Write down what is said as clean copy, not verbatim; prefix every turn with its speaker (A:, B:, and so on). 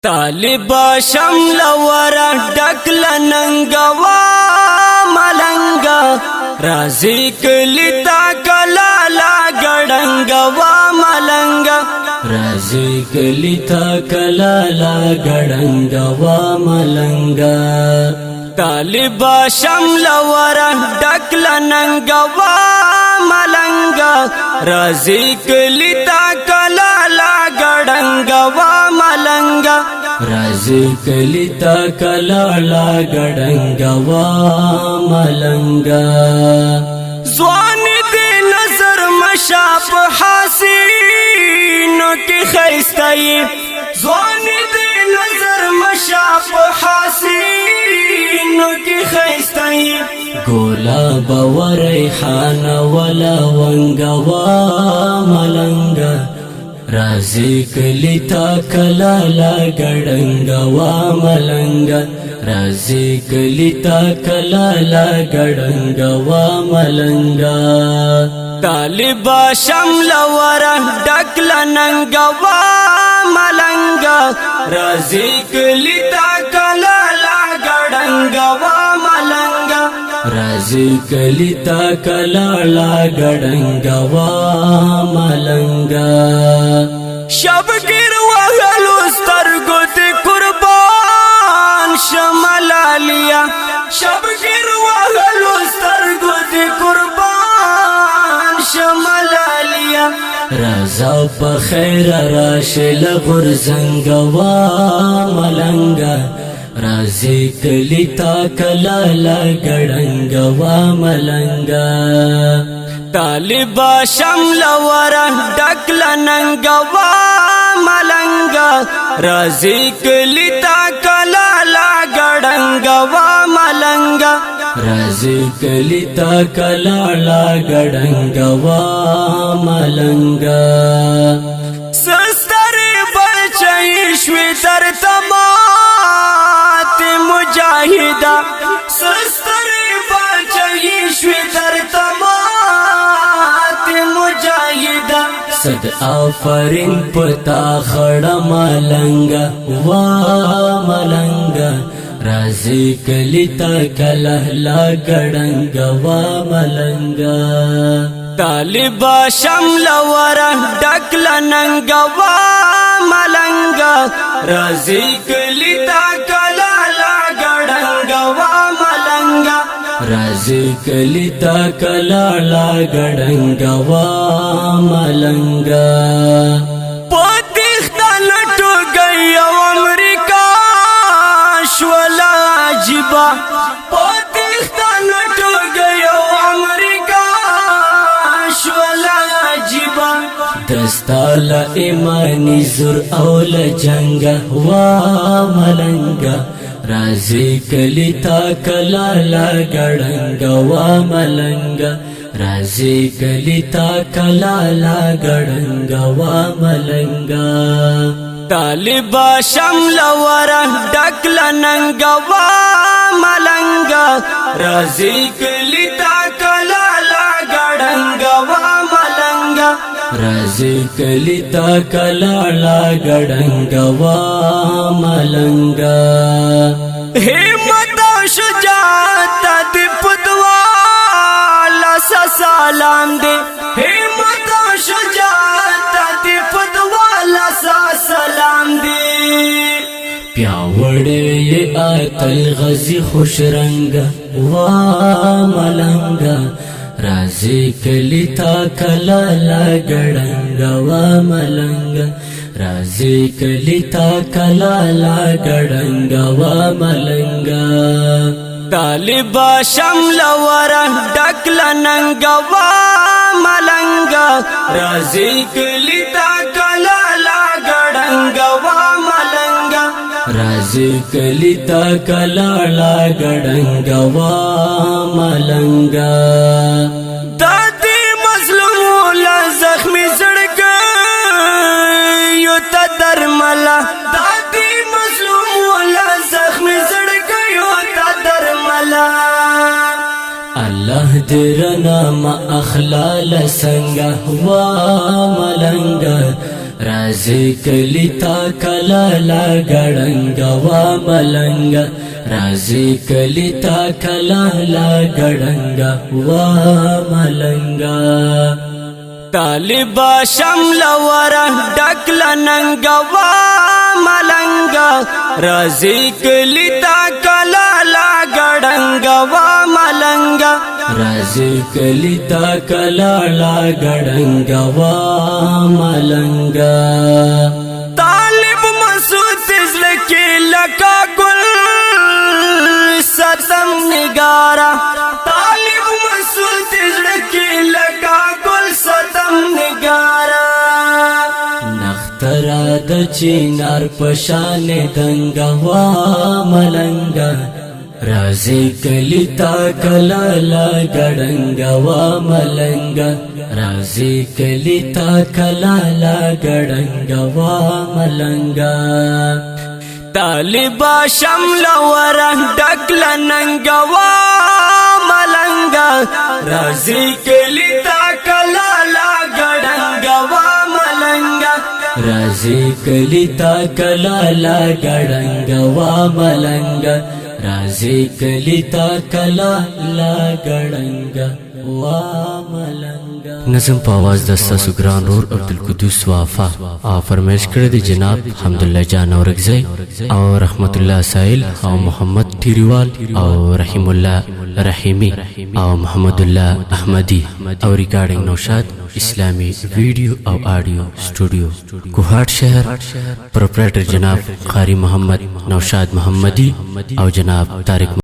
A: طالبا شمل ورا ډکل ننګوا ملنګا رازي کلی تا کلا لا ګړنګوا ملنګا رازي کلی تا کلا لا ګړنګوا ملنګا طالبا شمل ورا ډکل ننګوا ملنګا رازي کلی تا کلا لا ګړنګوا ملنګا رازي کلی تا کلا لا ګړنګوا ملنګا ځوان دې نظر مشاپ حسینو کې خيستای ځوان دې نظر مشاپ حسینو کې خيستای ګلاب و ریحان ولا ونګوا ملنګا رازي کلی تا کلا لا ګړنګوا ملنګا رازي کلی تا کلا لا ګړنګوا ملنګا طالبا شمل ورا ډکل ننګوا ملنګا رازي کلی تا کلا لا ګړنګوا ملنګا رازي کلی تا کلا لا ګړنګوا ملنګا شبګر وهلو سترګو دې قربان شمالالیا شبګر وهلو سترګو دې قربان شمالالیا رضا په خیر راشل غرزنګوا ملنګا رازي کلی تا کلا لا ګړنګوا ملنګا طالبا شمل ورا ډکل ننګوا ملنګا رازي کلی تا کلا لا ګړنګوا ملنګا رازي کلی تا کلا لا ګړنګوا ملنګا سستری بچي شوي تر تمات مجاهدا سستری بچي شوي تر تمات مجاهدا صد آفرین پتا خړه ملنګا وا ملنګا رازي کلی تا کلا لا ګړنګوا ملنګا طالبا شمل ورا ډکل ننګوا ملنګا رازي کلی تا کلا لا ګړنګوا ملنګا رازي کلی تا کلا لا ګړنګوا ملنګا پدخت لټو گئی امریکا شولا عجيبا پدخت لټو گئی امریکا شولا عجيبا دستال ایمانی زور اول جنگ وا ملنګا رازي کلی تا کلا لا ګړنګوا ملنګا رازي کلی تا کلا لا ګړنګوا ملنګا طالبا شمل ورا ډکل ننګوا ملنګا رازي کلی تا کلا لا ګړنګوا ملنګا رازي کلی تا کلا لا ګړنګوا ملنګا همت او شجاعت دې پدوا لاس سلام دې همت او شجاعت دې پدوا لاس سلام دې پیاوړې اتل غزي خوش رنگ وا ملنګا رازي کلی تا کلا لا ګړنګوا ملنګا رازي کلی تا کلا لا ګړنګوا ملنګا طالبا شمل ورا ډکل ننګوا ملنګا رازي کلی تا کلا لا ګړنګوا ملنګا رازي کلی تا کلا لا ګړنګوا ملنګا دادی مظلوم لا زخمی زړګي یو تا درملا دادی مظلوم لا زخمی زړګي یو تا درملا الله دې رنا ما اخلال څنګه وا ملنګا رازی کلی تا کلا لا گڑنگا و ملنگا رازی کلی تا کلا لا گڑنگا و ملنگا طالبا شمل ورا ڈکل ننگا و ملنگا رازی کلی تا کلا لا گڑنگا و ملنگا رازی کلی تا کلا لا گڑنگا و ملنگا طالب مسعود تزلکی لکا گل ستم نگارا طالب مسعود تزلکی لکا گل ستم نگارا نخترا د چینار پشان دنگا و ملنگا رازی کلی تا کلا لا گڑنگا و ملنگا رازی کلی تا کلا لا گڑنگا و ملنگا طالبا شمل ورا ڈکل ننگا و ملنگا رازی کلی تا کلا لا گڑنگا و ملنگا رازی کلی تا کلا لا گڑنگا و ملنگا رازی کلی تا کلا لا گڑنگا و ملنگا نظم په आवाज دستا سگران رور عبدالقدوس وافا او فرمایش کړی دی جناب حمدالله جان اورکزی او رحمت الله سائل او محمد تیریوال او رحیم الله رحیمی او محمد الله احمدی او ریکارڈنگ نوشاد اسلامی ویڈیو او آڈیو سٹوڈیو کوهاٹ شہر پروپرائٹر جناب قاری محمد نوشاد محمدی او جناب طارق